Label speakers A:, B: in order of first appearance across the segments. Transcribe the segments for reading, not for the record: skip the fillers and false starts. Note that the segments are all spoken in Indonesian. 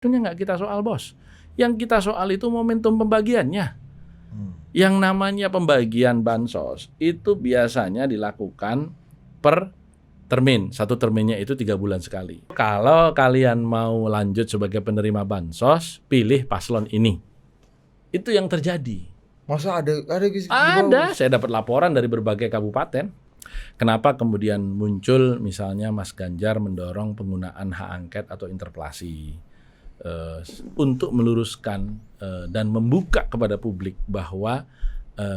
A: Nggak kita soal, Bos. Yang kita soal itu momentum pembagiannya. Yang namanya pembagian bansos itu biasanya dilakukan per termin. Satu terminnya itu 3 bulan sekali. Kalau kalian mau lanjut sebagai penerima bansos, pilih paslon ini. Itu yang terjadi.
B: Masa ada gitu?
A: Ada. Saya dapat laporan dari berbagai kabupaten. Kenapa kemudian muncul misalnya Mas Ganjar mendorong penggunaan hak angket atau interpelasi untuk meluruskan dan membuka kepada publik bahwa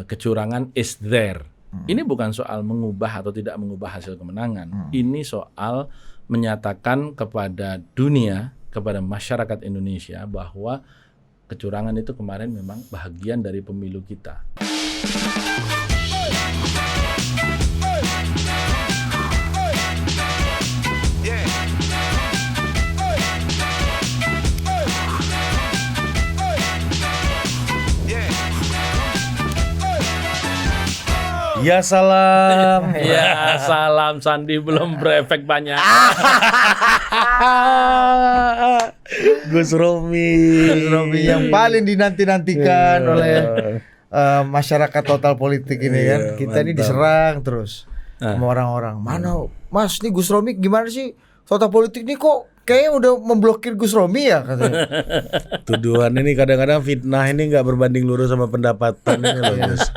A: kecurangan is there. Ini bukan soal mengubah atau tidak mengubah hasil kemenangan. Ini soal menyatakan kepada dunia, kepada masyarakat Indonesia bahwa kecurangan itu kemarin memang bahagian dari pemilu kita.
C: Ya salam.
A: Ya salam, Sandi belum berefek banyak.
C: Gus Romi
B: yang paling dinanti-nantikan oleh masyarakat total politik ini kan. Kita ini diserang terus sama orang-orang. Mana Mas, nih Gus Romi gimana sih? Total politik nih kok kayaknya udah memblokir Gus Romi ya katanya.
C: Tuduhan ini kadang-kadang fitnah ini nggak berbanding lurus sama pendapatan ini loh, Gus.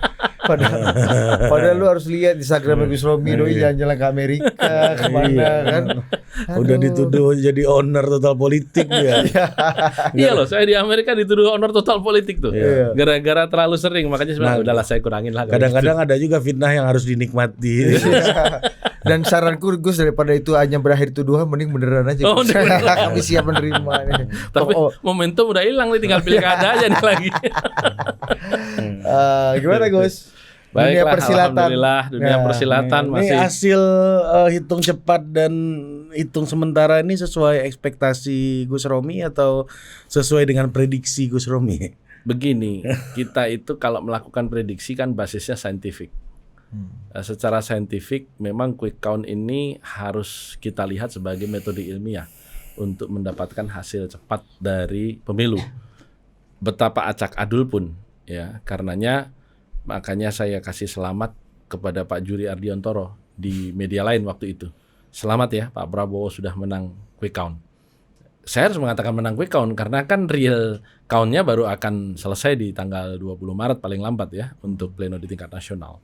B: Padahal lu harus lihat Instagram Gus Romi doi jalan-jalan ke Amerika kemana kan.
C: Udah dituduh jadi owner total politik ya.
A: Iya loh, saya di Amerika dituduh owner total politik tuh. Gara-gara terlalu sering, makanya sebenarnya udahlah saya kurangin lah.
C: Kadang-kadang ada juga fitnah yang harus dinikmati.
B: Dan saranku Gus, daripada itu hanya berakhir tuduhan, mending beneran aja. Kami siap menerima nih.
A: Tapi momentum udah hilang nih, tinggal pilkada aja nih lagi.
B: Gimana Gus?
A: Baiklah,
B: dunia persilatan.
A: Alhamdulillah dunia persilatan masih.
C: Ini hasil hitung cepat dan hitung sementara ini sesuai ekspektasi Gus Romi atau sesuai dengan prediksi Gus Romi?
A: Begini, kita itu kalau melakukan prediksi kan basisnya saintifik. Secara saintifik memang quick count ini harus kita lihat sebagai metode ilmiah untuk mendapatkan hasil cepat dari pemilu. Betapa acak adul pun ya, karenanya makanya saya kasih selamat kepada Pak Juri Ardiantoro di media lain waktu itu. Selamat ya, Pak Prabowo sudah menang quick count. Saya harus mengatakan menang quick count karena kan real count-nya baru akan selesai di tanggal 20 Maret paling lambat ya untuk pleno di tingkat nasional.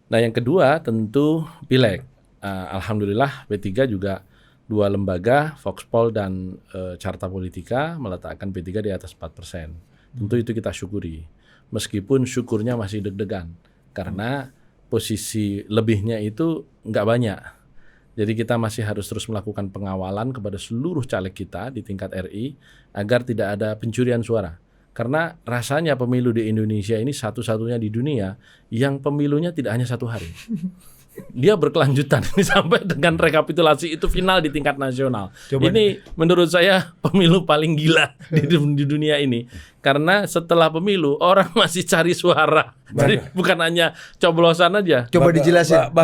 A: Nah yang kedua tentu Pileg. Alhamdulillah P3 juga 2 lembaga, Voxpol dan Carta Politika meletakkan P3 di atas 4%. Tentu itu kita syukuri. Meskipun syukurnya masih deg-degan karena posisi lebihnya itu nggak banyak. Jadi kita masih harus terus melakukan pengawalan kepada seluruh caleg kita di tingkat RI agar tidak ada pencurian suara. Karena rasanya pemilu di Indonesia ini satu-satunya di dunia yang pemilunya tidak hanya 1 hari. Dia berkelanjutan sampai dengan rekapitulasi itu final di tingkat nasional. Ini menurut saya pemilu paling gila di dunia ini. Karena setelah pemilu orang masih cari suara. Jadi bukan hanya coblosan aja.
B: Coba dijelasin.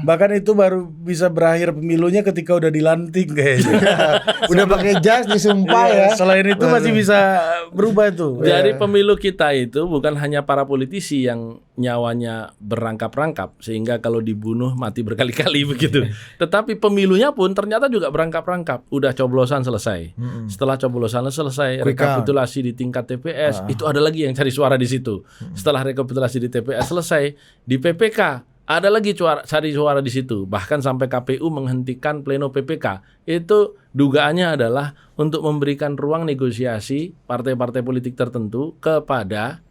C: Bahkan itu baru bisa berakhir pemilunya ketika udah dilantik kayaknya.
B: Udah pakai jas disumpah ya.
C: Selain itu masih bisa berubah tuh.
A: Jadi pemilu kita itu bukan hanya para politisi yang nyawanya berangkap-rangkap sehingga kalau dibunuh mati berkali-kali begitu. Tetapi pemilunya pun ternyata juga berangkap-rangkap. Udah coblosan selesai. Setelah coblosan selesai, rekapitulasi di tingkat TPS, itu ada lagi yang cari suara di situ. Setelah rekapitulasi di TPS selesai, di PPK ada lagi cari suara di situ. Bahkan sampai KPU menghentikan pleno PPK. Itu dugaannya adalah untuk memberikan ruang negosiasi partai-partai politik tertentu kepada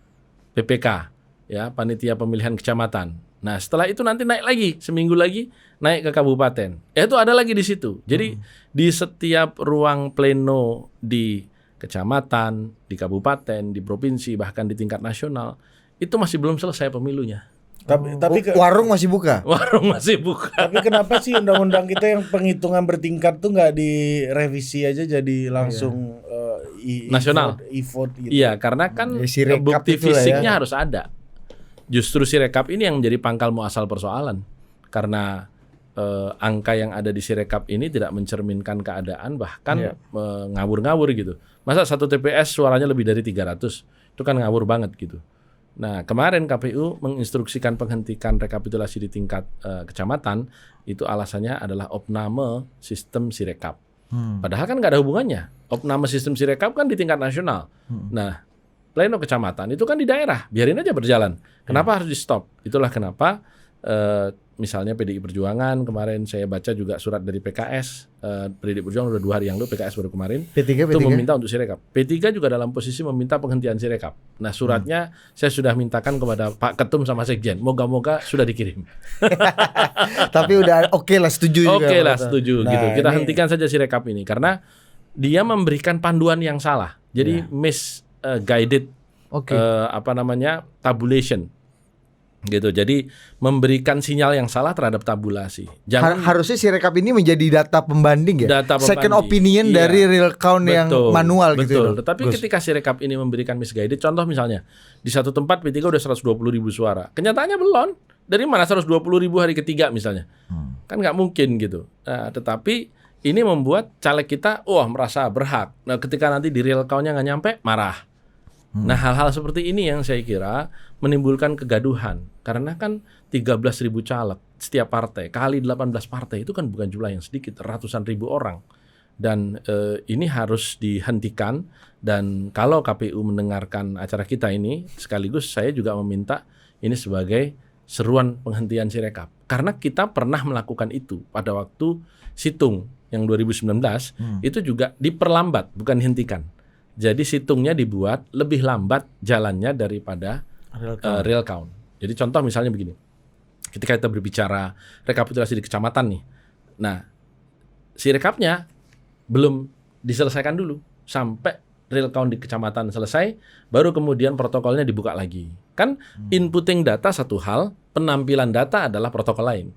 A: PPK, ya, panitia pemilihan kecamatan. Nah, setelah itu nanti naik lagi, seminggu lagi naik ke kabupaten. Itu ada lagi di situ. Jadi di setiap ruang pleno di kecamatan, di kabupaten, di provinsi, bahkan di tingkat nasional, itu masih belum selesai pemilunya.
C: Tapi
B: warung masih buka.
A: Warung masih buka.
C: Tapi kenapa sih undang-undang kita yang penghitungan bertingkat tuh nggak direvisi aja jadi langsung
A: nasional
C: e-vote gitu?
A: Iya, karena kan bukti fisiknya harus ada. Justru Sirekap ini yang menjadi pangkal muasal persoalan. Karena angka yang ada di Sirekap ini tidak mencerminkan keadaan, bahkan ngawur-ngawur gitu. Masa satu TPS suaranya lebih dari 300, itu kan ngawur banget gitu. Nah, kemarin KPU menginstruksikan penghentikan rekapitulasi di tingkat kecamatan, itu alasannya adalah opname sistem Sirekap. Padahal kan nggak ada hubungannya. Opname sistem Sirekap kan di tingkat nasional. Nah, pleno kecamatan itu kan di daerah, biarin aja berjalan. Kenapa harus di stop? Itulah kenapa misalnya PDI Perjuangan kemarin saya baca juga surat dari PKS, PDI Perjuangan udah 2 hari yang lalu, PKS baru kemarin itu meminta untuk Sirekap. P3 juga dalam posisi meminta penghentian Sirekap. Nah, suratnya saya sudah mintakan kepada Pak Ketum sama Sekjen, moga-moga sudah dikirim.
B: Tapi udah oke lah, setuju juga.
A: Oke lah, setuju gitu. Kita hentikan saja Sirekap ini karena dia memberikan panduan yang salah. Jadi misguided tabulation gitu. Jadi memberikan sinyal yang salah terhadap tabulasi.
B: Harusnya Sirekap ini menjadi data pembanding ya.
A: Data
B: second opinion dari real count yang manual gitu.
A: Betul. Tetapi ketika Sirekap ini memberikan misguided, contoh misalnya di satu tempat P3 udah 120.000 suara. Kenyataannya belum. Dari mana 120.000 hari ketiga misalnya? Kan nggak mungkin gitu. Nah, tetapi ini membuat caleg kita merasa berhak. Nah, ketika nanti di real count-nya nggak nyampe, marah. Nah, hal-hal seperti ini yang saya kira menimbulkan kegaduhan. Karena kan 13.000 caleg setiap partai, kali 18 partai itu kan bukan jumlah yang sedikit, ratusan ribu orang. Dan ini harus dihentikan. Dan kalau KPU mendengarkan acara kita ini, sekaligus saya juga meminta ini sebagai seruan penghentian Sirekap. Karena kita pernah melakukan itu pada waktu Situng yang 2019, itu juga diperlambat, bukan dihentikan. Jadi situngnya dibuat lebih lambat jalannya daripada real count. Jadi contoh misalnya begini, ketika kita berbicara rekapitulasi di kecamatan nih, nah Sirekapnya belum diselesaikan dulu sampai real count di kecamatan selesai, baru kemudian protokolnya dibuka lagi. Kan inputting data satu hal, penampilan data adalah protokol lain.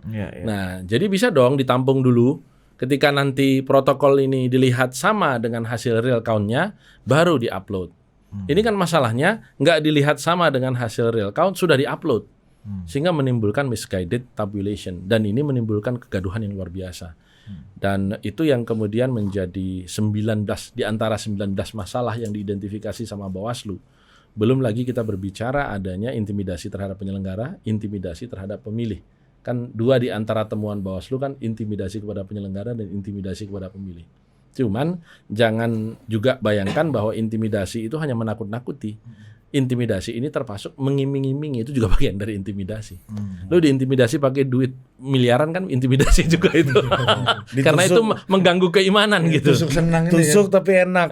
A: Nah, jadi bisa dong ditampung dulu. Ketika nanti protokol ini dilihat sama dengan hasil real count-nya, baru di-upload. Ini kan masalahnya nggak dilihat sama dengan hasil real count, sudah di-upload. Sehingga menimbulkan misguided tabulation. Dan ini menimbulkan kegaduhan yang luar biasa. Dan itu yang kemudian menjadi 19 di antara 19 masalah yang diidentifikasi sama Bawaslu. Belum lagi kita berbicara adanya intimidasi terhadap penyelenggara, intimidasi terhadap pemilih. Kan 2 di antara temuan Bawaslu kan intimidasi kepada penyelenggara dan intimidasi kepada pemilih. Cuman jangan juga bayangkan bahwa intimidasi itu hanya menakut-nakuti. Intimidasi ini termasuk mengiming-imingi, itu juga bagian dari intimidasi. Lu diintimidasi pakai duit miliaran kan intimidasi juga itu. Karena itu mengganggu keimanan gitu.
C: Tusuk tapi enak.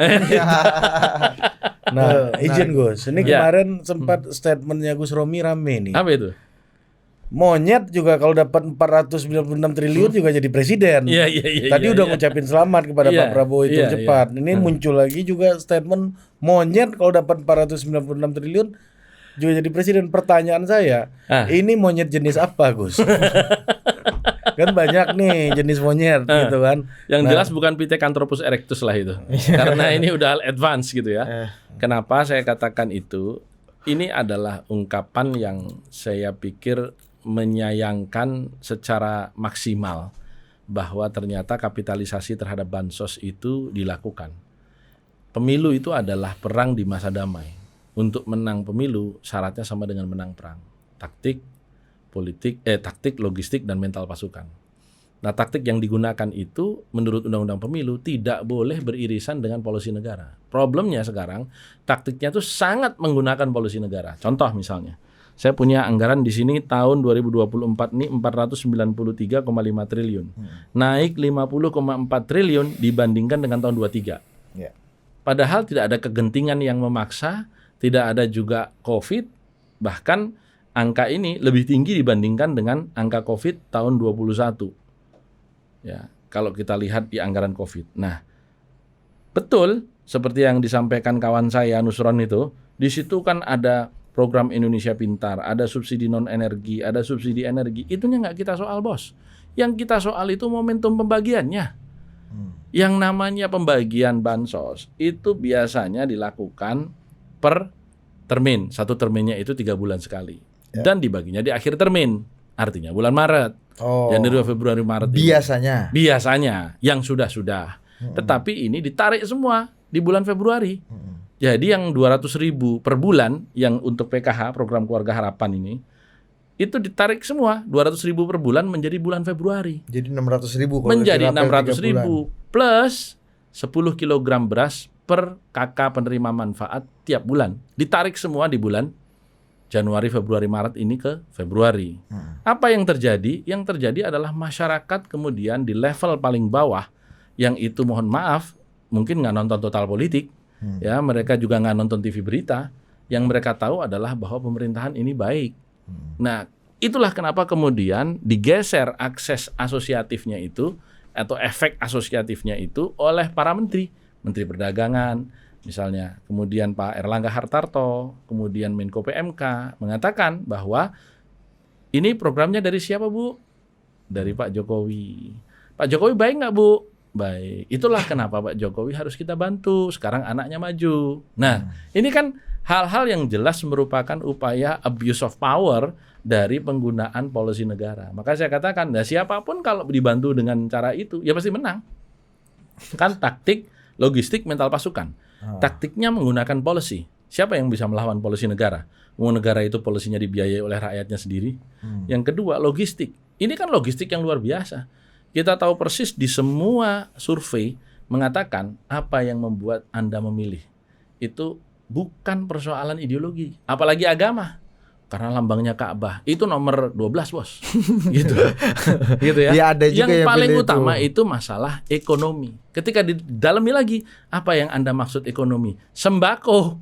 C: Nah, izin Gus. Ini kemarin sempat statementnya Gus Romi rame nih.
A: Apa itu?
C: Monyet juga kalau dapat 496 triliun juga jadi presiden. Tadi udah ngucapin selamat kepada Pak Prabowo hitung cepat. Ini muncul lagi juga statement monyet kalau dapat 496 triliun juga jadi presiden. Pertanyaan saya, ini monyet jenis apa, Gus? Kan banyak nih jenis monyet gitu kan.
A: Yang jelas bukan Pithecanthropus erectus lah itu. Karena ini udah advance gitu ya. Kenapa saya katakan itu? Ini adalah ungkapan yang saya pikir menyayangkan secara maksimal bahwa ternyata kapitalisasi terhadap bansos itu dilakukan. Pemilu itu adalah perang di masa damai. Untuk menang pemilu syaratnya sama dengan menang perang. Taktik, logistik dan mental pasukan. Nah, taktik yang digunakan itu menurut Undang-Undang Pemilu tidak boleh beririsan dengan polisi negara. Problemnya sekarang taktiknya itu sangat menggunakan polisi negara. Contoh misalnya, saya punya anggaran di sini tahun 2024 ini 493,5 triliun. Naik 50,4 triliun dibandingkan dengan tahun 23. Padahal tidak ada kegentingan yang memaksa, tidak ada juga Covid, bahkan angka ini lebih tinggi dibandingkan dengan angka Covid tahun 21. Ya, kalau kita lihat di anggaran Covid. Nah, betul seperti yang disampaikan kawan saya Nusron itu, di situ kan ada program Indonesia Pintar, ada subsidi non-energi, ada subsidi energi. Itunya nggak kita soal, bos. Yang kita soal itu momentum pembagiannya. Yang namanya pembagian bansos itu biasanya dilakukan per termin. Satu terminnya itu 3 bulan sekali. Dan dibaginya di akhir termin, artinya bulan Maret. Januari, Februari, Maret
B: biasanya
A: yang sudah. Tetapi ini ditarik semua di bulan Februari. Jadi yang 200.000 per bulan yang untuk PKH, program keluarga harapan ini, itu ditarik semua 200.000 per bulan menjadi bulan Februari.
B: Jadi 600.000
A: menjadi 600.000 plus 10 kg beras per kakak penerima manfaat tiap bulan. Ditarik semua di bulan Januari, Februari, Maret ini ke Februari. Apa yang terjadi? Yang terjadi adalah masyarakat kemudian di level paling bawah, yang itu mohon maaf mungkin nggak nonton Total Politik, ya mereka juga nggak nonton TV berita. Yang mereka tahu adalah bahwa pemerintahan ini baik. Nah, itulah kenapa kemudian digeser akses asosiatifnya itu atau efek asosiatifnya itu oleh para menteri perdagangan misalnya, kemudian Pak Erlangga Hartarto, kemudian Menko PMK mengatakan bahwa ini programnya dari siapa, Bu? Dari Pak Jokowi. Pak Jokowi baik nggak, Bu? Baik. Itulah kenapa Pak Jokowi harus kita bantu. Sekarang anaknya maju. Nah, ini kan hal-hal yang jelas merupakan upaya abuse of power dari penggunaan policy negara. Maka saya katakan, nah siapapun kalau dibantu dengan cara itu, ya pasti menang. Kan taktik, logistik, mental pasukan. Taktiknya menggunakan policy. Siapa yang bisa melawan policy negara? Mau negara itu polisinya dibiayai oleh rakyatnya sendiri. Yang kedua, logistik. Ini kan logistik yang luar biasa. Kita tahu persis di semua survei mengatakan apa yang membuat Anda memilih. Itu bukan persoalan ideologi, apalagi agama. Karena lambangnya Ka'bah. Itu nomor 12, Bos. Gitu. Gitu ya.
B: Ada juga
A: yang paling utama itu masalah ekonomi. Ketika didalami lagi, apa yang Anda maksud ekonomi? Sembako.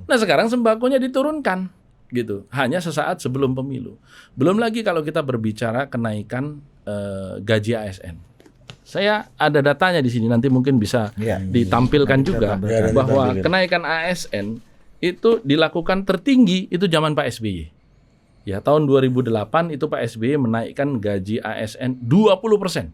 A: Nah, sekarang sembakonya diturunkan. Gitu. Hanya sesaat sebelum pemilu. Belum lagi kalau kita berbicara kenaikan gaji ASN. Saya ada datanya di sini, nanti mungkin bisa ditampilkan juga bahwa kenaikan ASN itu dilakukan tertinggi itu zaman Pak SBY. Ya, tahun 2008 itu Pak SBY menaikkan gaji ASN 20%.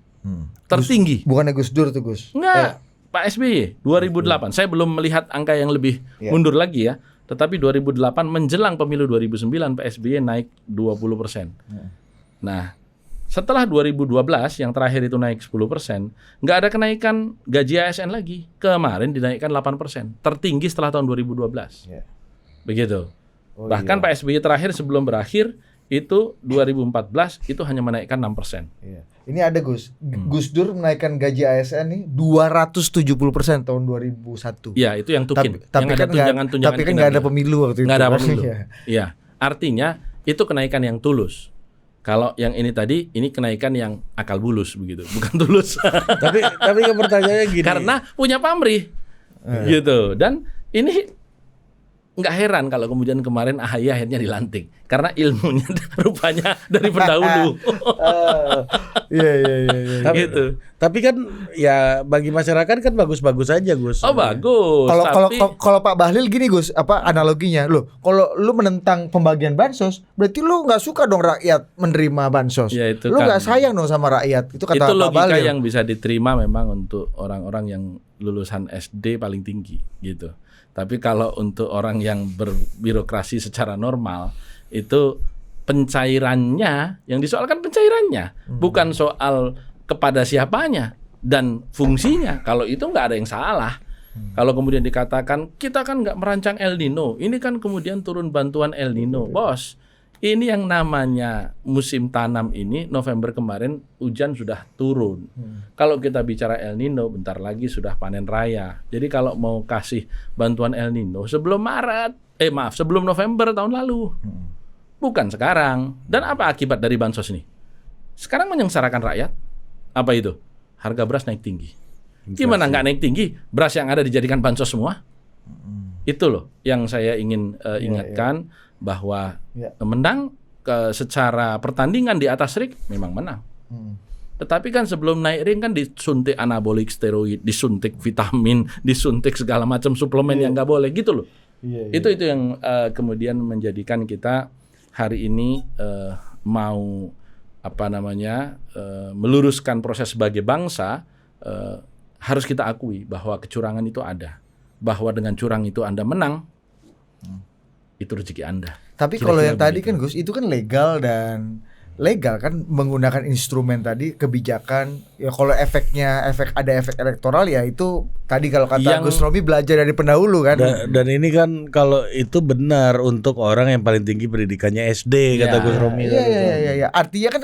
A: Tertinggi.
B: Bukannya Gus Dur tuh, Gus?
A: Enggak, Pak SBY 2008. Saya belum melihat angka yang lebih mundur lagi ya. Tetapi 2008 menjelang pemilu 2009 Pak SBY naik 20%. Nah, setelah 2012 yang terakhir itu naik 10%, nggak ada kenaikan gaji ASN lagi. Kemarin dinaikkan 8%, tertinggi setelah tahun 2012. Begitu. Bahkan Pak SBY terakhir sebelum berakhir itu 2014 itu hanya menaikkan 6%.
B: Ini ada Gus Dur menaikkan gaji ASN nih 270% tahun 2001.
A: Iya, itu yang tukin.
B: Tapi
A: yang
B: kan
A: tunjangan
B: kan nggak ada pemilu waktu itu.
A: Nggak ada pemilu. Iya, artinya itu kenaikan yang tulus. Kalau yang ini tadi, ini kenaikan yang akal bulus begitu, bukan tulus.
C: tapi pertanyaannya gini.
A: Karena punya pamrih, gitu. Dan ini nggak heran kalau kemudian kemarin AHY akhirnya dilantik, karena ilmunya rupanya dari pendahulu.
B: Iya.
A: Gitu.
C: Tapi kan ya bagi masyarakat kan bagus-bagus aja, Gus.
A: Oh, bagus.
B: Kalau Pak Bahlil gini, Gus, apa analoginya? Loh, kalau lu menentang pembagian bansos, berarti lu nggak suka dong rakyat menerima bansos.
A: Ya, itu
B: lu
A: kan
B: nggak sayang dong sama rakyat. Itu kata
A: itu
B: Pak
A: logika
B: Bahlil.
A: yang bisa diterima memang untuk orang-orang yang lulusan SD paling tinggi, gitu. Tapi kalau untuk orang yang berbirokrasi secara normal, itu pencairannya, yang disoalkan pencairannya, bukan soal kepada siapanya dan fungsinya. Kalau itu nggak ada yang salah. Kalau kemudian dikatakan kita kan nggak merancang El Nino, ini kan kemudian turun bantuan El Nino, bos. Ini yang namanya musim tanam ini November kemarin hujan sudah turun. Kalau kita bicara El Nino bentar lagi sudah panen raya. Jadi kalau mau kasih bantuan El Nino sebelum sebelum November tahun lalu. Bukan sekarang. Dan apa akibat dari bansos ini? Sekarang menyengsarakan rakyat. Apa itu? Harga beras naik tinggi. Gimana nggak naik tinggi? Beras yang ada dijadikan bansos semua? Itu loh yang saya ingin ingatkan. Bahwa menang secara pertandingan di atas ring memang menang. Tetapi kan sebelum naik ring kan disuntik anabolik steroid, disuntik vitamin, disuntik segala macam suplemen yang nggak boleh gitu loh. Itu yang kemudian menjadikan kita hari ini mau meluruskan proses sebagai bangsa, harus kita akui bahwa kecurangan itu ada, bahwa dengan curang itu Anda menang. Itu rezeki Anda.
B: Tapi kalau yang tadi kan Gus, itu kan legal dan legal kan menggunakan instrumen tadi kebijakan ya. Kalau efek elektoral ya itu tadi kalau kata Gus Romi belajar dari pendahulu kan.
C: Dan ini kan kalau itu benar untuk orang yang paling tinggi pendidikannya SD kata Gus Romi.
B: Iya. Artinya kan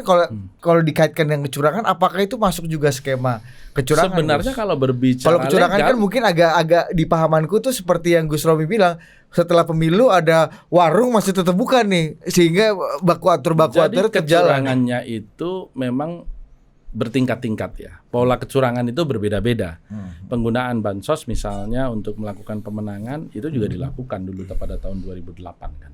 B: kalau dikaitkan dengan kecurangan apakah itu masuk juga skema kecurangan?
A: Sebenarnya kalau berbicara
B: kecurangan
A: legal,
B: kan mungkin agak di pahamanku tuh seperti yang Gus Romi bilang, setelah pemilu ada warung masih tetap buka nih sehingga baku atur
A: jadi kecurangannya itu memang bertingkat-tingkat ya. Pola kecurangan itu berbeda-beda. Penggunaan bansos misalnya untuk melakukan pemenangan itu juga dilakukan dulu pada tahun 2008 kan.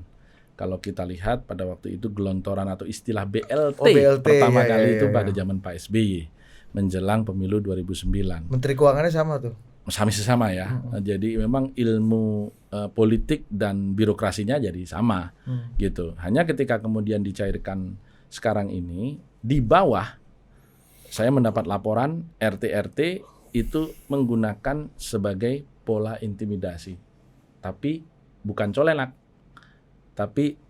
A: Kalau kita lihat pada waktu itu gelontoran atau istilah BLT, pertama kali itu pada zaman Pak SBY menjelang pemilu 2009.
B: Menteri Keuangannya sama tuh.
A: Sama ya. Jadi memang ilmu politik dan birokrasinya jadi sama gitu. Hanya ketika kemudian dicairkan sekarang ini di bawah, saya mendapat laporan RT itu menggunakan sebagai pola intimidasi. Tapi bukan colenak. Tapi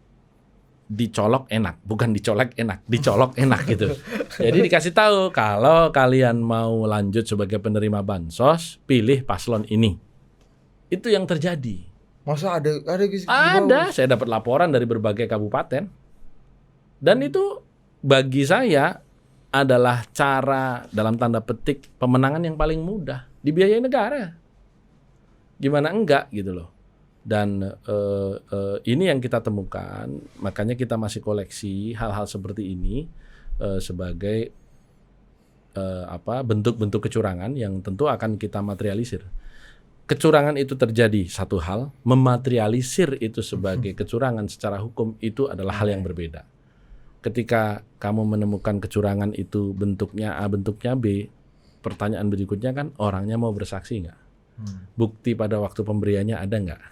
A: dicolok enak, bukan dicolek enak, dicolok enak gitu. Jadi dikasih tahu kalau kalian mau lanjut sebagai penerima bansos, pilih paslon ini. Itu yang terjadi.
B: Masa ada
A: Ada, saya dapat laporan dari berbagai kabupaten. Dan itu bagi saya adalah cara dalam tanda petik pemenangan yang paling mudah, dibiayai negara. Gimana enggak gitu loh. Dan ini yang kita temukan, makanya kita masih koleksi hal-hal seperti ini sebagai bentuk-bentuk kecurangan yang tentu akan kita materialisir. Kecurangan itu terjadi satu hal, mematerialisir itu sebagai kecurangan secara hukum itu adalah hal yang berbeda. Ketika kamu menemukan kecurangan itu bentuknya A, bentuknya B, pertanyaan berikutnya kan orangnya mau bersaksi nggak? Bukti pada waktu pemberiannya ada nggak?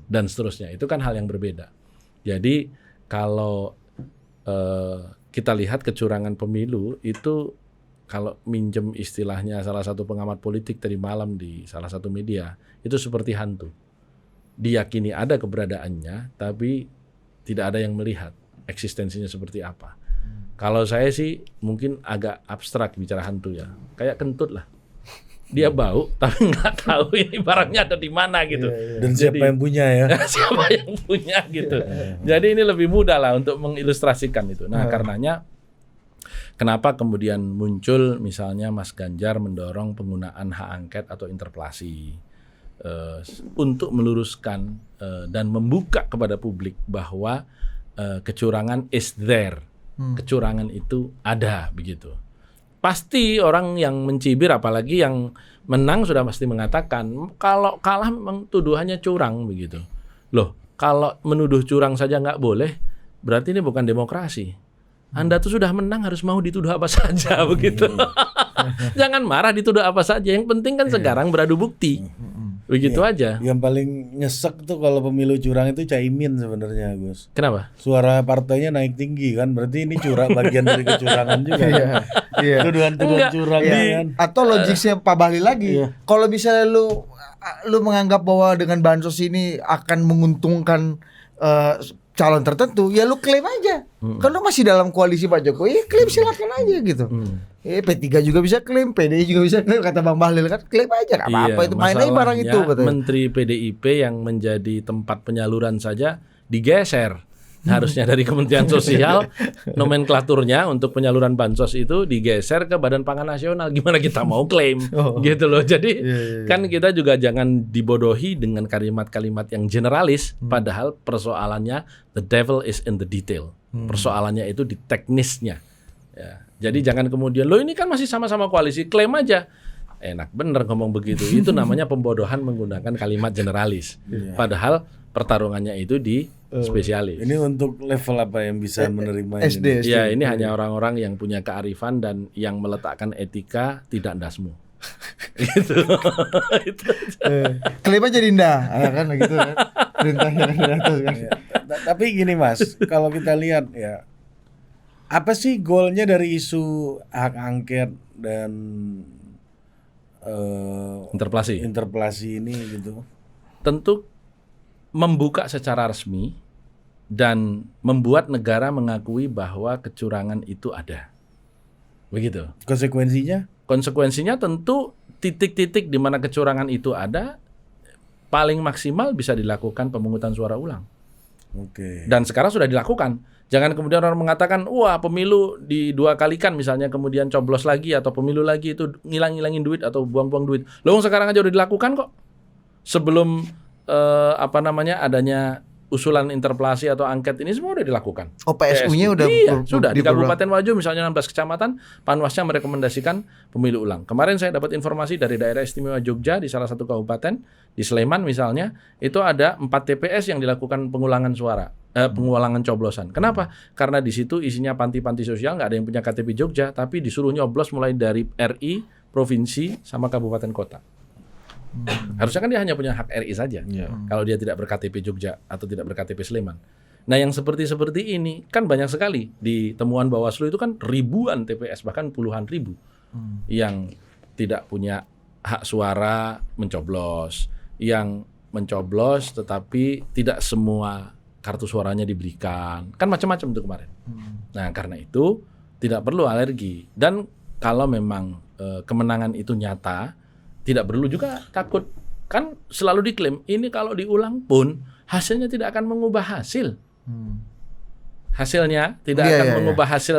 A: Dan seterusnya, itu kan hal yang berbeda. Jadi kalau kita lihat kecurangan pemilu itu, kalau minjem istilahnya salah satu pengamat politik tadi malam di salah satu media, itu seperti hantu. Diyakini ada keberadaannya, tapi tidak ada yang melihat eksistensinya seperti apa. Kalau saya sih mungkin agak abstrak bicara hantu ya, kayak kentut lah. Dia bau tapi nggak tahu ini barangnya ada di mana gitu.
C: Dan siapa yang punya ya?
A: Siapa yang punya gitu. Jadi ini lebih mudah lah untuk mengilustrasikan itu. Nah, karenanya kenapa kemudian muncul misalnya Mas Ganjar mendorong penggunaan hak angket atau interpelasi untuk meluruskan dan membuka kepada publik bahwa kecurangan is there. Kecurangan itu ada begitu. Pasti orang yang mencibir, apalagi yang menang sudah pasti mengatakan kalau kalah memang tuduhannya curang begitu. Loh, kalau menuduh curang saja nggak boleh, berarti ini bukan demokrasi. Anda tuh sudah menang harus mau dituduh apa saja begitu. Jangan marah dituduh apa saja. Yang penting kan sekarang beradu bukti. Begitu aja.
C: Yang paling nyesek tuh kalau pemilu curang itu Caimin sebenarnya, Gus.
A: Kenapa?
C: Suara partainya naik tinggi kan, berarti ini bagian dari kecurangan juga. Iya. Tuduhan-tuduhan curang kan.
B: Atau logiknya Pak Bahlil lagi. Kalau misalnya lu menganggap bahwa dengan bansos ini akan menguntungkan calon tertentu, ya lu klaim aja. Kalau masih dalam koalisi Pak Jokowi, ya klaim silakan aja gitu. P3 juga bisa klaim, PDI juga bisa klaim, kata Bang Bahlil kan, klaim aja nggak apa-apa, itu main aja barang itu. Katanya.
A: Menteri PDIP yang menjadi tempat penyaluran saja digeser. Harusnya dari Kementerian Sosial, nomenklaturnya untuk penyaluran bansos itu digeser ke Badan Pangan Nasional. Gimana kita mau klaim gitu loh. Jadi kan kita juga jangan dibodohi dengan kalimat-kalimat yang generalis. Padahal persoalannya the devil is in the detail. Persoalannya itu di teknisnya. Ya. Jadi jangan kemudian lo ini kan masih sama-sama koalisi, klaim aja. Enak bener ngomong begitu. Itu namanya pembodohan menggunakan kalimat generalis. Padahal pertarungannya itu di spesialis.
C: Ini untuk level apa yang bisa menerima
B: SD.
A: Ya, ini hanya orang-orang yang punya kearifan dan yang meletakkan etika tidak ndasmu. Gitu.
B: Klaim aja Dinda, kan gitu kan. Perintahnya kan.
C: Tapi gini Mas, kalau kita lihat ya, apa sih goalnya dari isu hak angket dan
A: interpelasi
C: ini gitu?
A: Tentu membuka secara resmi dan membuat negara mengakui bahwa kecurangan itu ada. Begitu. Konsekuensinya tentu titik-titik di mana kecurangan itu ada, paling maksimal bisa dilakukan pemungutan suara ulang.
C: Oke.
A: Dan sekarang sudah dilakukan. Jangan kemudian orang mengatakan, wah pemilu dua kalikan misalnya, kemudian coblos lagi atau pemilu lagi itu ngilang-ngilangin duit atau buang-buang duit. Loh sekarang aja udah dilakukan kok. Sebelum adanya usulan interpelasi atau angket ini semua udah dilakukan.
B: Oh, PSU-nya udah
A: sudah di Kabupaten Wajo misalnya 16 kecamatan, Panwasnya merekomendasikan pemilu ulang. Kemarin saya dapat informasi dari Daerah Istimewa Jogja di salah satu kabupaten di Sleman misalnya, itu ada 4 TPS yang dilakukan pengulangan coblosan. Kenapa? Karena di situ isinya panti-panti sosial, nggak ada yang punya KTP Jogja, tapi disuruh nyoblos mulai dari RI, provinsi, sama kabupaten kota. Harusnya kan dia hanya punya hak RI saja. Kalau dia tidak ber-KTP Jogja atau tidak ber-KTP Sleman. Nah, yang seperti ini kan banyak sekali di temuan Bawaslu itu kan ribuan TPS, bahkan puluhan ribu yang tidak punya hak suara mencoblos, yang mencoblos tetapi tidak semua kartu suaranya diberikan. Kan macam-macam itu kemarin. Nah, karena itu tidak perlu alergi, dan kalau memang kemenangan itu nyata, tidak perlu juga takut. Kan selalu diklaim ini kalau diulang pun hasilnya tidak akan mengubah hasil. Hasilnya tidak akan mengubah hasil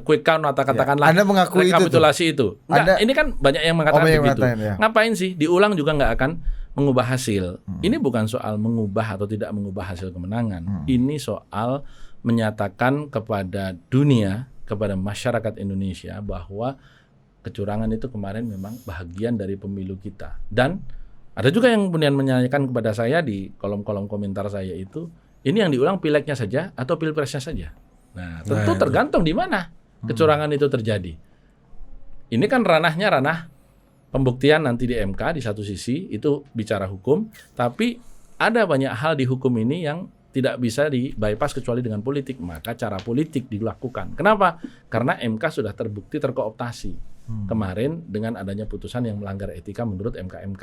A: quick count atau katakanlah
B: Anda mengakui
A: rekapitulasi itu. Enggak, ini kan banyak yang mengatakan begitu. Ngapain sih diulang juga nggak akan mengubah hasil. Ini bukan soal mengubah atau tidak mengubah hasil kemenangan. Ini soal menyatakan kepada dunia, kepada masyarakat Indonesia bahwa kecurangan itu kemarin memang bahagian dari pemilu kita. Dan ada juga yang kemudian menanyakan kepada saya di kolom-kolom komentar saya itu, ini yang diulang pileknya saja atau pilpresnya saja? Nah, tentu tergantung di mana kecurangan itu terjadi. Ini kan ranahnya ranah pembuktian nanti di MK di satu sisi, itu bicara hukum, tapi ada banyak hal di hukum ini yang tidak bisa di-bypass kecuali dengan politik. Maka cara politik dilakukan. Kenapa? Karena MK sudah terbukti terkooptasi kemarin dengan adanya putusan yang melanggar etika menurut MK-MK.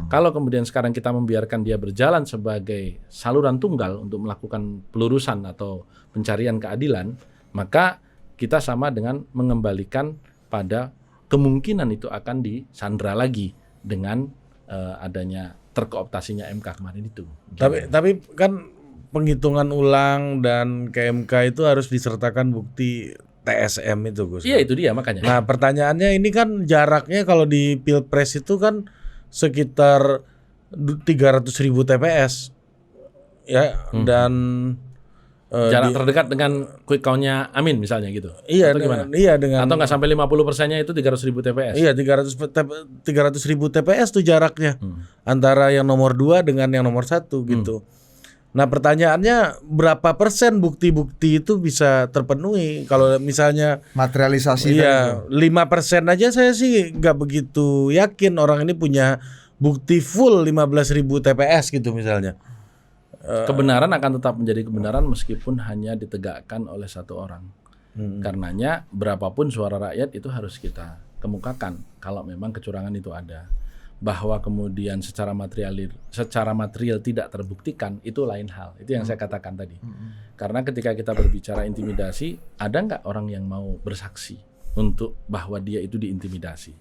A: Kalau kemudian sekarang kita membiarkan dia berjalan sebagai saluran tunggal untuk melakukan pelurusan atau pencarian keadilan, maka kita sama dengan mengembalikan pada kemungkinan itu akan disandra lagi dengan adanya terkooptasinya MK kemarin itu.
C: Tapi kan penghitungan ulang dan KMK itu harus disertakan bukti TSM itu, Gus.
A: Iya, itu dia makanya.
C: Nah, pertanyaannya ini kan jaraknya kalau di Pilpres itu kan sekitar 300.000 TPS. Ya, dan
A: jarak terdekat dengan quick count-nya Amin misalnya gitu.
C: Iya,
A: atau gimana?
C: Iya, dengan
A: atau nggak sampai 50%-nya itu 300.000 TPS.
C: Iya, 300.000 TPS tuh jaraknya antara yang nomor 2 dengan yang nomor 1 gitu. Nah, pertanyaannya berapa persen bukti-bukti itu bisa terpenuhi? Kalau misalnya
B: materialisasi,
C: iya, 5% aja saya sih nggak begitu yakin orang ini punya bukti full 15.000 TPS gitu misalnya.
A: Kebenaran akan tetap menjadi kebenaran meskipun hanya ditegakkan oleh satu orang. Karenanya berapapun suara rakyat itu harus kita kemukakan kalau memang kecurangan itu ada. Bahwa kemudian secara material tidak terbuktikan itu lain hal. Itu yang saya katakan tadi. Karena ketika kita berbicara intimidasi, ada nggak orang yang mau bersaksi untuk bahwa dia itu diintimidasi?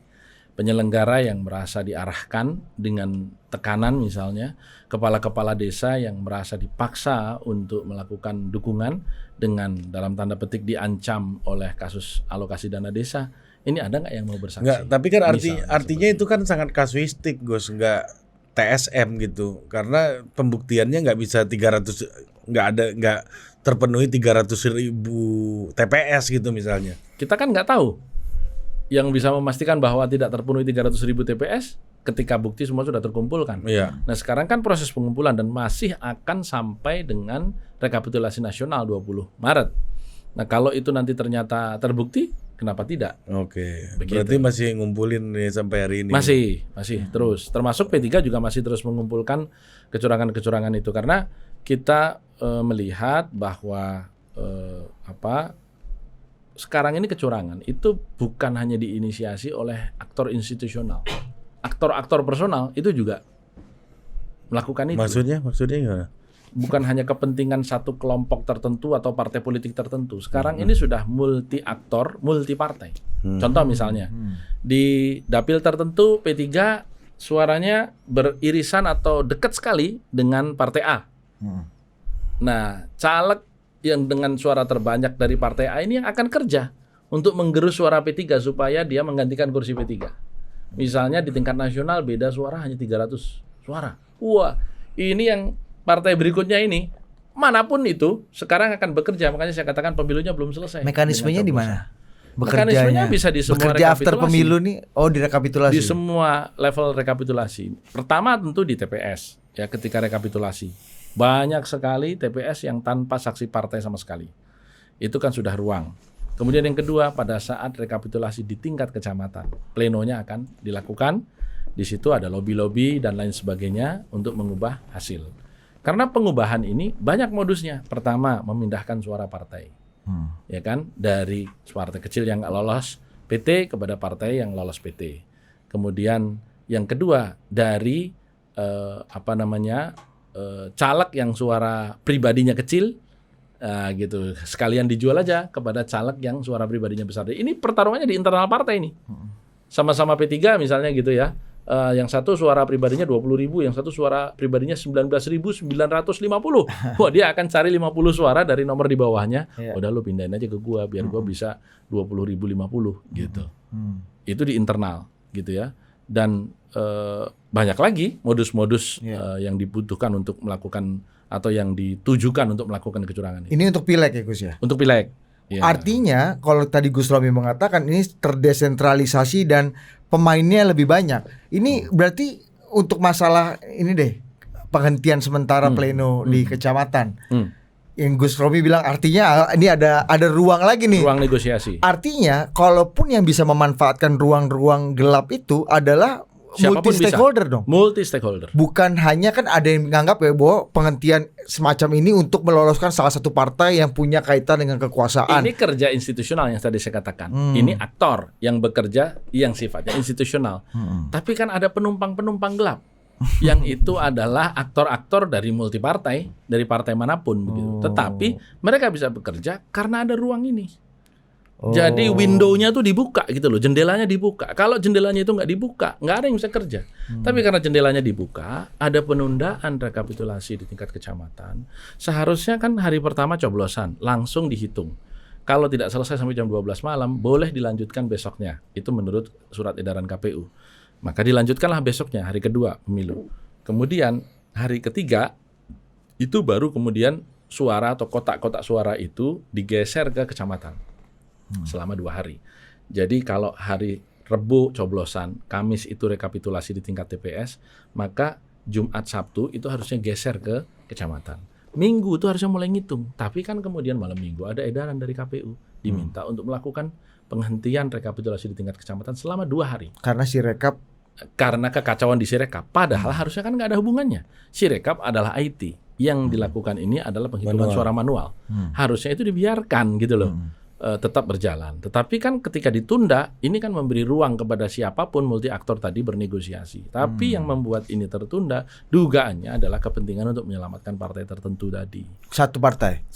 A: Penyelenggara yang merasa diarahkan dengan tekanan misalnya, kepala-kepala desa yang merasa dipaksa untuk melakukan dukungan dengan dalam tanda petik diancam oleh kasus alokasi dana desa. Ini ada nggak yang mau bersaksi? Nggak,
C: tapi kan artinya itu kan sangat kasuistik, Gus, nggak TSM gitu. Karena pembuktiannya nggak bisa 300, nggak terpenuhi 300.000 TPS gitu misalnya.
A: Kita kan nggak tahu. Yang bisa memastikan bahwa tidak terpenuhi 300.000 TPS ketika bukti semua sudah terkumpulkan.
C: Iya.
A: Nah, sekarang kan proses pengumpulan dan masih akan sampai dengan rekapitulasi nasional 20 Maret. Nah, kalau itu nanti ternyata terbukti, kenapa tidak?
C: Oke. Berarti masih ngumpulin nih sampai hari ini.
A: Masih terus. Termasuk P3 juga masih terus mengumpulkan kecurangan-kecurangan itu karena kita melihat bahwa sekarang ini kecurangan itu bukan hanya diinisiasi oleh aktor institusional. Aktor-aktor personal itu juga melakukan itu.
C: Maksudnya gimana?
A: bukan hanya kepentingan satu kelompok tertentu atau partai politik tertentu. Sekarang ini sudah multi aktor, multi partai. Contoh misalnya di dapil tertentu P3 suaranya beririsan atau dekat sekali dengan partai A. Nah, caleg yang dengan suara terbanyak dari partai A ini yang akan kerja untuk menggerus suara P3 supaya dia menggantikan kursi P3. Misalnya di tingkat nasional beda suara hanya 300 suara. Wah, ini yang partai berikutnya ini manapun itu sekarang akan bekerja. Makanya saya katakan pemilunya belum selesai.
B: Mekanismenya di mana?
A: Mekanismenya bisa di semua
B: bekerja after pemilu nih. Oh, di rekapitulasi.
A: Di semua level rekapitulasi. Pertama tentu di TPS ya, ketika rekapitulasi. Banyak sekali TPS yang tanpa saksi partai sama sekali. Itu kan sudah ruang. Kemudian yang kedua, pada saat rekapitulasi di tingkat kecamatan, plenonya akan dilakukan. Di situ ada lobby-lobby dan lain sebagainya untuk mengubah hasil. Karena pengubahan ini banyak modusnya. Pertama, memindahkan suara partai. Ya kan, dari partai kecil yang nggak lolos PT kepada partai yang lolos PT. Kemudian yang kedua, dari caleg yang suara pribadinya kecil, gitu, sekalian dijual aja kepada caleg yang suara pribadinya besar. Ini pertarungannya di internal partai ini. Sama-sama P3 misalnya gitu ya. Yang satu suara pribadinya 20.000, yang satu suara pribadinya 19.950. Wah, dia akan cari 50 suara dari nomor di bawahnya. Udah lu pindahin aja ke gua biar gua bisa 20.050 gitu. Itu di internal gitu ya. Dan banyak lagi modus-modus yang dibutuhkan untuk melakukan atau yang ditujukan untuk melakukan kecurangan ini.
B: Ini untuk pileg ya Gus ya?
A: Untuk pileg. Ya.
B: Artinya kalau tadi Gus Romi mengatakan ini terdesentralisasi dan pemainnya lebih banyak. Ini berarti untuk masalah ini deh, penghentian sementara pleno di kecamatan. Yang Gus Romi bilang artinya ini ada ruang lagi nih.
A: Ruang negosiasi.
B: Artinya kalaupun yang bisa memanfaatkan ruang-ruang gelap itu adalah multi stakeholder dong.
A: Multi stakeholder.
B: Bukan hanya kan ada yang menganggap ya bahwa penghentian semacam ini untuk meloloskan salah satu partai yang punya kaitan dengan kekuasaan.
A: Ini kerja institusional yang tadi saya katakan. Ini aktor yang bekerja yang sifatnya institusional. Tapi kan ada penumpang-penumpang gelap. Yang itu adalah aktor-aktor dari multi partai, dari partai manapun begitu. Tetapi mereka bisa bekerja karena ada ruang ini. Jadi window-nya tuh dibuka gitu loh, jendelanya dibuka. Kalau jendelanya itu nggak dibuka, nggak ada yang bisa kerja. Tapi karena jendelanya dibuka, ada penundaan rekapitulasi di tingkat kecamatan. Seharusnya kan hari pertama coblosan langsung dihitung. Kalau tidak selesai sampai jam 12 malam, boleh dilanjutkan besoknya. Itu menurut surat edaran KPU. Maka dilanjutkanlah besoknya, hari kedua pemilu. Kemudian hari ketiga itu baru kemudian suara atau kotak-kotak suara itu digeser ke kecamatan. Selama 2 hari. Jadi kalau hari Rebu coblosan, Kamis itu rekapitulasi di tingkat TPS, maka Jumat Sabtu itu harusnya geser ke kecamatan. Minggu itu harusnya mulai ngitung. Tapi kan kemudian malam Minggu ada edaran dari KPU diminta untuk melakukan penghentian rekapitulasi di tingkat kecamatan selama 2 hari. Karena kekacauan di Sirekap. Padahal harusnya kan nggak ada hubungannya. Sirekap adalah IT. Yang dilakukan ini adalah penghitungan suara manual. Harusnya itu dibiarkan gitu loh. Tetap berjalan. Tetapi kan ketika ditunda, ini kan memberi ruang kepada siapapun multi aktor tadi bernegosiasi. Tapi yang membuat ini tertunda, dugaannya adalah kepentingan untuk menyelamatkan partai tertentu tadi.
B: Satu partai.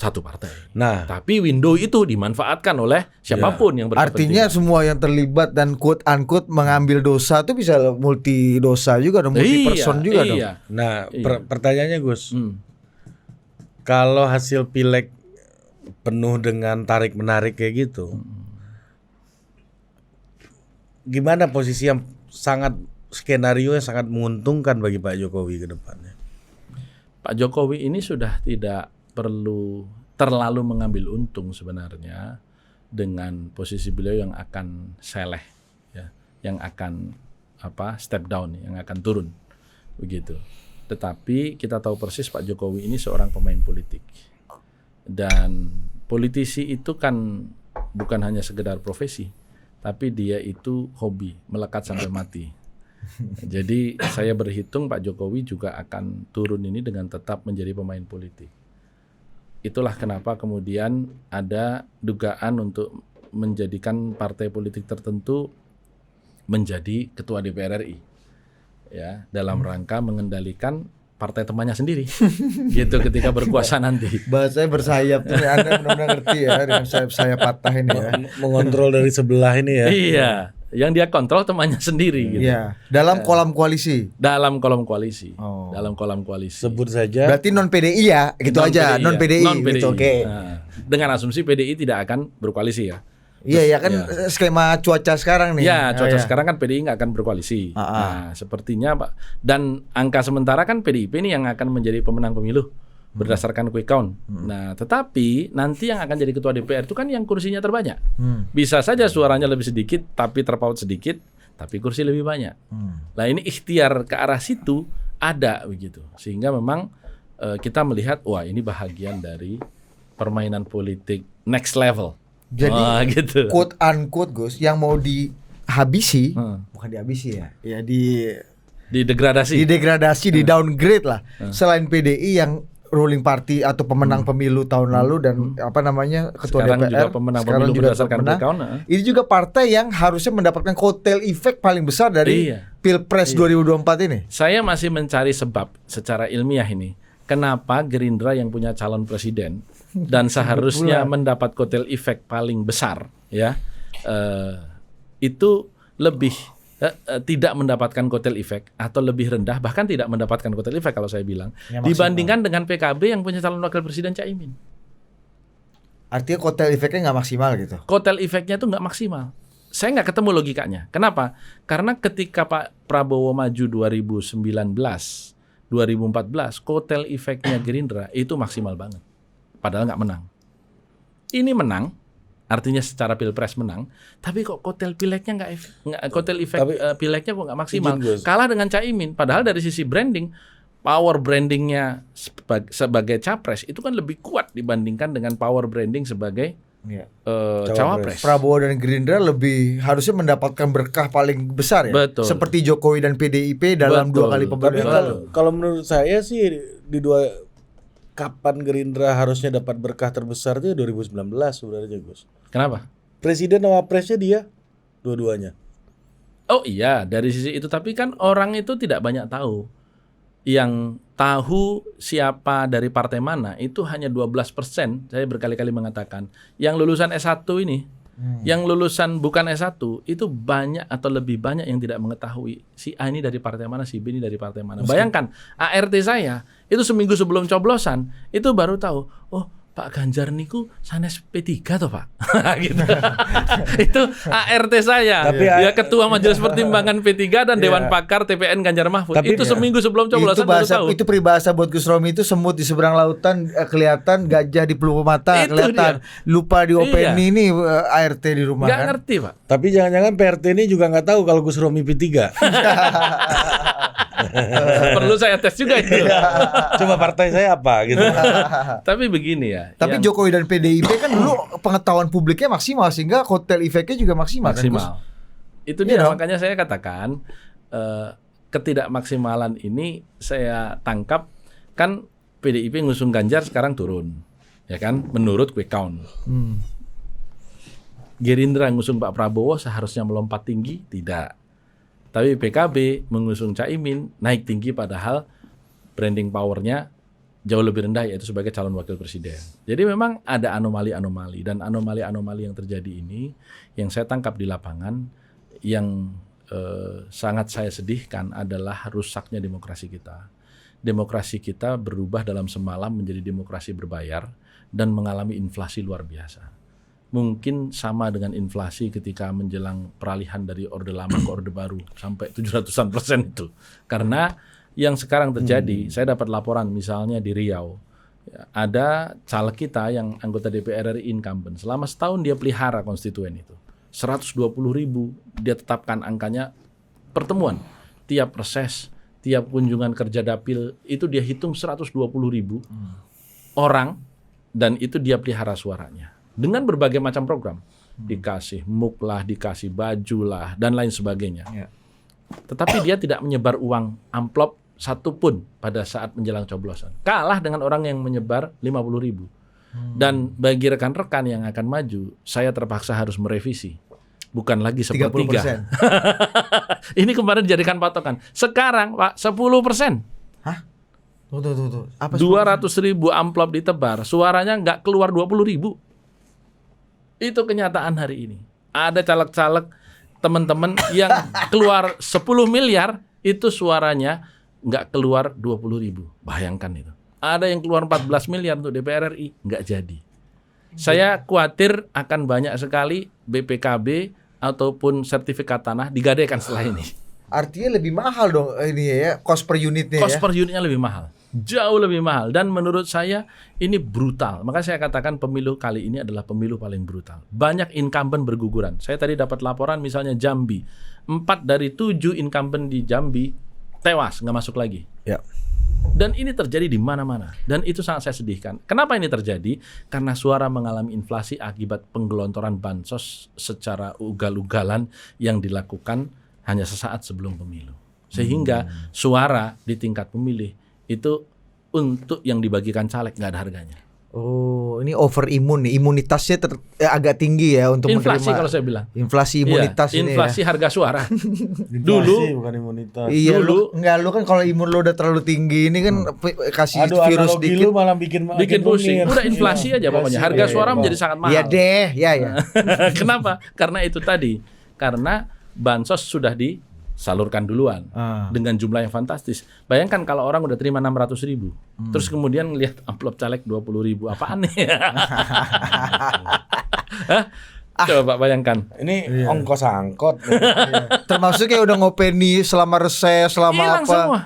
A: Nah, tapi window itu dimanfaatkan oleh siapapun yang berkepentingan.
B: Artinya semua yang terlibat dan quote unquote mengambil dosa itu bisa multi dosa juga dong, multi person juga dong.
C: Nah, pertanyaannya Gus, kalau hasil pileg penuh dengan tarik-menarik kayak gitu, gimana posisi yang skenario yang sangat menguntungkan bagi Pak Jokowi ke depannya?
A: Pak Jokowi ini sudah tidak perlu terlalu mengambil untung sebenarnya dengan posisi beliau yang akan seleh, ya, yang akan step down, yang akan turun, begitu. Tetapi kita tahu persis Pak Jokowi ini seorang pemain politik. Dan politisi itu kan bukan hanya sekedar profesi, tapi dia itu hobi, melekat sampai mati. Jadi saya berhitung Pak Jokowi juga akan turun ini dengan tetap menjadi pemain politik. Itulah kenapa kemudian ada dugaan untuk menjadikan partai politik tertentu menjadi ketua DPR RI, ya, dalam rangka mengendalikan partai temannya sendiri. Gitu ketika berkuasa nanti.
B: Bahasanya bersayap tuh, Anda benar-benar ngerti ya dengan sayap patah ini ya.
C: Mengontrol dari sebelah ini ya.
A: Iya, yang dia kontrol temannya sendiri gitu.
B: Iya, dalam kolam koalisi.
A: Dalam kolom koalisi.
B: Oh.
A: Dalam kolom koalisi.
C: Sebut saja.
B: Berarti non PDI ya, gitu aja, non PDI. Gitu, oke.
A: Nah, dengan asumsi PDI tidak akan berkoalisi ya.
B: Iya ya kan skema cuaca sekarang nih.
A: Ya, cuaca sekarang kan PDI nggak akan berkoalisi. Nah, sepertinya Pak. Dan angka sementara kan PDIP ini yang akan menjadi pemenang pemilu berdasarkan quick count. Nah, tetapi nanti yang akan jadi ketua DPR itu kan yang kursinya terbanyak. Bisa saja suaranya lebih sedikit, tapi terpaut sedikit, tapi kursi lebih banyak. Nah, ini ikhtiar ke arah situ ada begitu. Sehingga memang kita melihat, wah ini bahagian dari permainan politik next level.
B: Jadi
A: gitu.
B: quote unquote Gus yang mau dihabisi, bukan dihabisi ya, ya
A: didegradasi,
B: di downgrade lah. Selain PDI yang ruling party atau pemenang pemilu tahun lalu dan apa namanya ketua
A: sekarang
B: DPR,
A: juga pemenang
B: sekarang
A: pemilu
B: juga
A: berdasarkan
B: pemenang.
A: quick count.
B: Ini juga partai yang harusnya mendapatkan kotel efek paling besar dari Pilpres 2024 ini.
A: Saya masih mencari sebab secara ilmiah ini. Kenapa Gerindra yang punya calon presiden dan seharusnya mendapat kotel efek paling besar ya itu lebih tidak mendapatkan kotel efek atau lebih rendah, bahkan tidak mendapatkan kotel efek kalau saya bilang dibandingkan dengan PKB yang punya calon wakil presiden Caimin.
B: Artinya kotel efeknya nggak maksimal gitu.
A: Kotel efeknya itu nggak maksimal. Saya nggak ketemu logikanya. Kenapa? Karena ketika Pak Prabowo maju 2019 2014, kotel efeknya Gerindra itu maksimal banget. Padahal nggak menang. Ini menang, artinya secara pilpres menang, tapi kok kotel pileknya kotel efek pileknya kok nggak maksimal. Kalah dengan Caimin. Padahal dari sisi branding, power brandingnya sebagai capres itu kan lebih kuat dibandingkan dengan power branding sebagai cawapres.
B: Prabowo dan Gerindra lebih harusnya mendapatkan berkah paling besar ya.
A: Betul.
B: Seperti Jokowi dan PDIP dalam 2 kali pemilihan lalu.
C: Kalau menurut saya sih kapan Gerindra harusnya dapat berkah terbesar itu 2019 sebenarnya Gus.
A: Kenapa?
C: Presiden sama wapresnya dia dua-duanya.
A: Oh iya, dari sisi itu, tapi kan orang itu tidak banyak tahu. Yang tahu siapa dari partai mana itu hanya 12%. Saya berkali-kali mengatakan yang lulusan S1 ini, yang lulusan bukan S1 itu banyak atau lebih banyak yang tidak mengetahui si A ini dari partai mana, si B ini dari partai mana. Bayangkan ART saya itu seminggu sebelum coblosan itu baru tahu, oh Pak Ganjar niku sanes P3 toh Pak. Gitu. Itu ART saya. Tapi ya Ketua Majelis Pertimbangan P3 dan Dewan Pakar TPN Ganjar Mahfud. Tapi itu seminggu sebelum coblosan baru tahu.
B: Itu peribahasa buat Gus Romi itu semut di seberang lautan kelihatan, gajah di pelupuk mata itu kelihatan. Dia. Lupa di open ini ART di rumah.
A: Nggak ngerti Pak.
C: Tapi jangan-jangan PRT ini juga nggak tahu kalau Gus Romi P3.
A: Perlu saya tes juga itu.
C: Coba partai saya apa gitu.
A: Tapi begini ya.
B: Tapi Jokowi dan PDIP kan dulu pengetahuan publiknya maksimal sehingga kotel efeknya juga maksimal. Kan,
A: itu dia makanya saya katakan ketidakmaksimalan ini saya tangkap kan PDIP ngusung Ganjar sekarang turun. Ya kan? Menurut quick count. Gerindra ngusung Pak Prabowo seharusnya melompat tinggi, tidak. Tapi PKB mengusung Caimin naik tinggi padahal branding powernya jauh lebih rendah yaitu sebagai calon wakil presiden. Jadi memang ada anomali-anomali dan anomali-anomali yang terjadi ini yang saya tangkap di lapangan yang sangat saya sedihkan adalah rusaknya demokrasi kita. Demokrasi kita berubah dalam semalam menjadi demokrasi berbayar dan mengalami inflasi luar biasa. Mungkin sama dengan inflasi ketika menjelang peralihan dari orde lama ke orde baru sampai 700% itu. Karena yang sekarang terjadi, saya dapat laporan misalnya di Riau, ada caleg kita yang anggota DPR RI incumbent, selama setahun dia pelihara konstituen itu. 120.000 dia tetapkan angkanya pertemuan. Tiap reses, tiap kunjungan kerja dapil itu dia hitung 120.000 orang dan itu dia pelihara suaranya. Dengan berbagai macam program, dikasih MUK lah, dikasih baju lah, dan lain sebagainya. Tetapi dia tidak menyebar uang amplop satupun pada saat menjelang coblosan. Kalah dengan orang yang menyebar 50.000. Dan bagi rekan-rekan yang akan maju, saya terpaksa harus merevisi. Bukan lagi 1/3. Ini kemarin dijadikan patokan. Sekarang Pak 10%.
B: Hah? Tuh. Apa
A: 200.000 amplop ditebar, suaranya nggak keluar 20.000. Itu kenyataan hari ini. Ada caleg-caleg teman-teman yang keluar 10 miliar, itu suaranya nggak keluar 20.000. Bayangkan itu. Ada yang keluar 14 miliar untuk DPR RI, nggak jadi. Saya khawatir akan banyak sekali BPKB ataupun sertifikat tanah digadaikan setelah ini.
B: Artinya lebih mahal dong ini ya, cost per unitnya.
A: Cost per unitnya lebih mahal, jauh lebih mahal. Dan menurut saya ini brutal. Maka saya katakan pemilu kali ini adalah pemilu paling brutal. Banyak incumbent berguguran. Saya tadi dapat laporan misalnya Jambi, 4 dari 7 incumbent di Jambi tewas, nggak masuk lagi.
B: Ya.
A: Dan ini terjadi di mana-mana. Dan itu sangat saya sedihkan. Kenapa ini terjadi? Karena suara mengalami inflasi akibat penggelontoran bansos secara ugal-ugalan yang dilakukan hanya sesaat sebelum pemilu. Sehingga suara di tingkat pemilih itu untuk yang dibagikan caleg nggak ada harganya.
B: Oh, ini overimun nih, imunitasnya agak tinggi ya untuk
A: inflasi
B: menerima.
A: Kalau saya bilang.
B: Inflasi imunitas ini.
A: Inflasi harga suara.
C: Dulu bukan imunitas.
B: Iya,
A: dulu
B: lu kan kalau imun lu udah terlalu tinggi ini kan kasih virus dikit
C: lu malah bikin
A: pusing. Udah inflasi aja pokoknya. Harga suara menjadi sangat mahal.
B: Iya deh, ya.
A: Kenapa? Karena itu tadi. Karena bansos sudah disalurkan duluan dengan jumlah yang fantastis. Bayangkan kalau orang udah terima 600.000, terus kemudian lihat amplop caleg 20.000, apaan nih? Coba Pak bayangkan.
C: Ini ongkos angkot.
B: Termasuk kayak udah ngopeni selama reses, selama
A: hilang
B: apa.
A: Semua.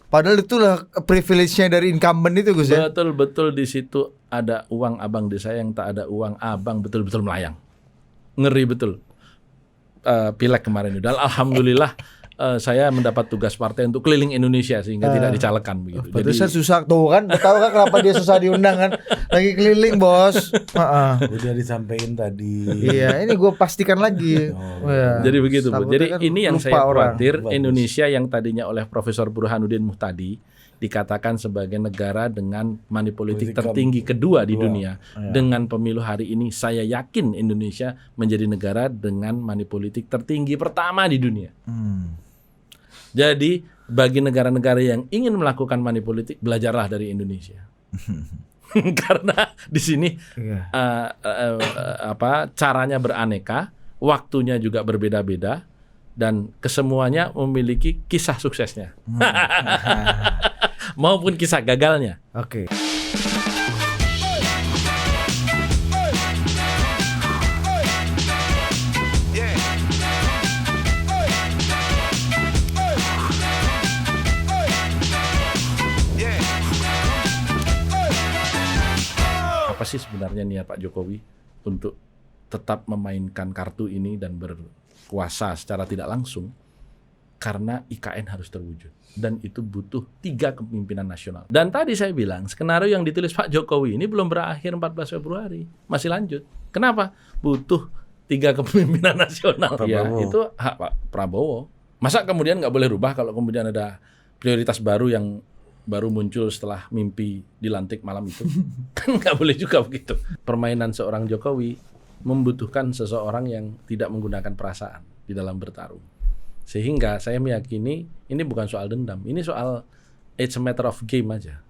B: Padahal itulah privilege-nya dari incumbent itu, Gus ya.
A: Betul-betul di situ ada uang abang desa yang tak ada uang abang, betul-betul melayang. Ngeri betul. Pileg kemarin itu. Dan alhamdulillah saya mendapat tugas partai untuk keliling Indonesia sehingga tidak dicalekan begitu.
B: Jadi saya susah tuh kan. Tahu kan kenapa dia susah diundang kan? Lagi keliling, Bos.
C: Udah disampaikan tadi.
B: Iya, ini gue pastikan lagi.
A: Ya. Jadi begitu, Bu. Jadi kan ini yang saya khawatir Indonesia yang tadinya oleh Profesor Burhanuddin Muhtadi dikatakan sebagai negara dengan money politik tertinggi kedua di dunia. Dengan pemilu hari ini saya yakin Indonesia menjadi negara dengan money politik tertinggi pertama di dunia. Jadi bagi negara-negara yang ingin melakukan money politik, belajarlah dari Indonesia. Karena di sini caranya beraneka, waktunya juga berbeda-beda, dan kesemuanya memiliki kisah suksesnya. Maupun kisah gagalnya.
B: Oke.
A: Apa sih sebenarnya niat Pak Jokowi untuk tetap memainkan kartu ini dan berkuasa secara tidak langsung? Karena IKN harus terwujud. Dan itu butuh 3 kepemimpinan nasional. Dan tadi saya bilang, skenario yang ditulis Pak Jokowi ini belum berakhir 14 Februari. Masih lanjut. Kenapa? Butuh 3 kepemimpinan nasional. Ya, itu hak Pak Prabowo. Masa kemudian nggak boleh rubah kalau kemudian ada prioritas baru yang baru muncul setelah mimpi dilantik malam itu? Kan nggak boleh juga begitu. Permainan seorang Jokowi membutuhkan seseorang yang tidak menggunakan perasaan di dalam bertarung. Sehingga saya meyakini ini bukan soal dendam, ini soal it's a matter of game aja.